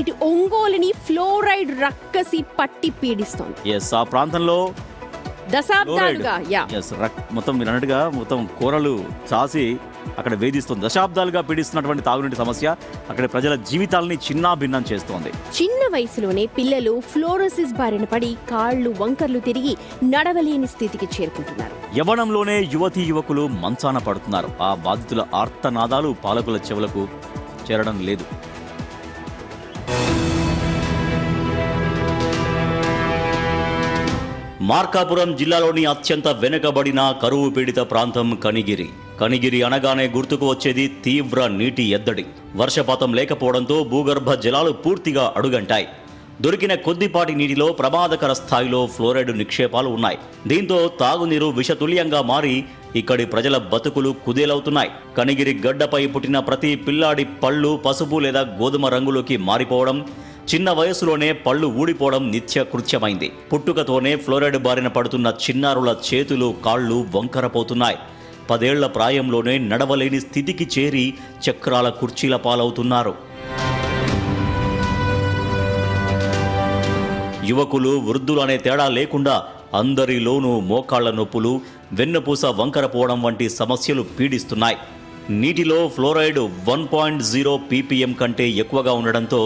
ఇటు ఒంగోలుని ఫ్లోరైడ్ రక్కసి పట్టి పీడిస్తోంది. ఆ ప్రాంతంలో దశాబ్దాలుగా మొత్తం మీరు అన్నట్టుగా మొత్తం కూరలు చాసి అక్కడ వేధిస్తుంది. దశాబ్దాలుగా పీడిస్తున్నటువంటి తాగునీటి సమస్య అక్కడ ప్రజల జీవితాలని చిన్నాభిన్నం చేస్తోంది. చిన్న వయసులోనే పిల్లలు ఫ్లోరోసిస్ బారిన పడి కాళ్ళు వంకర్లు తిరిగి నడవలేని స్థితికి చేరుకుంటున్నారు. యవ్వనంలోనే యువతీ యువకులు మంచాన పడుతున్నారు. ఆ బాధితుల ఆర్తనాదాలు పాలకుల చెవులకు చేరడం లేదు. మార్కాపురం జిల్లాలోని అత్యంత వెనుకబడిన కరువు పీడిత ప్రాంతం కనిగిరి. కనిగిరి అనగానే గుర్తుకు వచ్చేది తీవ్ర నీటి ఎద్దడి. వర్షపాతం లేకపోవడంతో భూగర్భ జలాలు పూర్తిగా అడుగంటాయి. దొరికిన కొద్దిపాటి నీటిలో ప్రమాదకర స్థాయిలో ఫ్లోరైడ్ నిక్షేపాలు ఉన్నాయి. దీంతో తాగునీరు విషతుల్యంగా మారి ఇక్కడి ప్రజల బతుకులు కుదేలవుతున్నాయి. కనిగిరి గడ్డపై పుట్టిన ప్రతి పిల్లాడి పళ్ళు పసుపు లేదా గోధుమ రంగులోకి మారిపోవడం, చిన్న వయసులోనే పళ్ళు ఊడిపోవడం నిత్య కృత్యమైంది. పుట్టుకతోనే ఫ్లోరైడ్ బారిన పడుతున్న చిన్నారుల చేతులు కాళ్ళు వంకరపోతున్నాయి. 10 ఏళ్ల ప్రాయంలోనే నడవలేని స్థితికి చేరి చక్రాల కుర్చీల పాలవుతున్నారు. యువకులు వృద్ధులు అనే తేడా లేకుండా అందరిలోనూ మోకాళ్ల నొప్పులు, వెన్నుపూస వంకరపోవడం వంటి సమస్యలు పీడిస్తున్నాయి. నీటిలో ఫ్లోరైడ్ 1.0 ppm కంటే ఎక్కువగా ఉండడంతో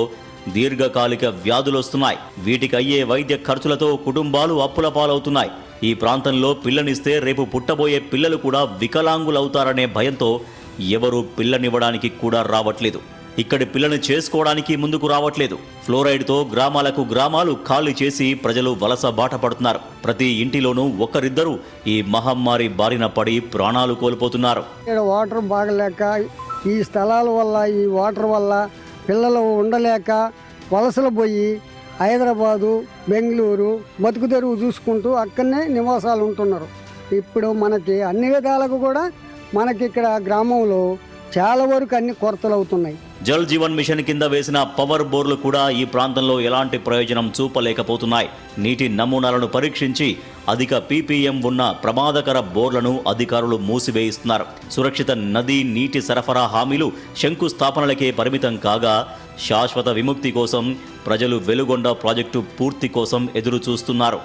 దీర్ఘకాలిక వ్యాధులొస్తున్నాయి. వీటికి అయ్యే వైద్య ఖర్చులతో కుటుంబాలు అప్పుల పాలవుతున్నాయి. ఈ ప్రాంతంలో పిల్లనిస్తే రేపు పుట్టబోయే పిల్లలు కూడా వికలాంగులవుతారనే భయంతో ఎవరూ పిల్లనివ్వడానికి కూడా రావట్లేదు. ఇక్కడి పిల్లని చేసుకోవడానికి ముందుకు రావట్లేదు. ఫ్లోరైడ్తో గ్రామాలు ఖాళీ చేసి ప్రజలు వలస బాట పడుతున్నారు. ప్రతి ఇంటిలోనూ ఒకరిద్దరు ఈ మహమ్మారి బారిన పడి ప్రాణాలు కోల్పోతున్నారు. వాటర్ బాగలేక ఈ స్థలాల వల్ల ఈ వాటర్ వల్ల పిల్లలు ఉండలేక వలసలు పోయి హైదరాబాదు, బెంగళూరు బతుకు తెరువు చూసుకుంటూ అక్కడనే నివాసాలు ఉంటున్నారు. ఇప్పుడు మనకి అన్ని విధాలకు కూడా మనకి ఇక్కడ గ్రామంలో చాలా వరకు అన్ని కొరతలు అవుతున్నాయి. జల్ జీవన్ మిషన్ కింద వేసిన పవర్ బోర్లు కూడా ఈ ప్రాంతంలో ఎలాంటి ప్రయోజనం చూపలేకపోతున్నాయి. నీటి నమూనాలను పరీక్షించి అధిక పీపీఎం ఉన్న ప్రమాదకర బోర్లను అధికారులు మూసివేయిస్తున్నారు. సురక్షిత నదీ నీటి సరఫరా హామీలు శంకుస్థాపనలకే పరిమితం కాగా శాశ్వత విముక్తి కోసం ప్రజలు వెలుగొండ ప్రాజెక్టు పూర్తి కోసం ఎదురు చూస్తున్నారు.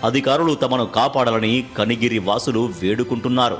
అధికారులు తమను కాపాడాలని కనిగిరి వాసులు వేడుకుంటున్నారు.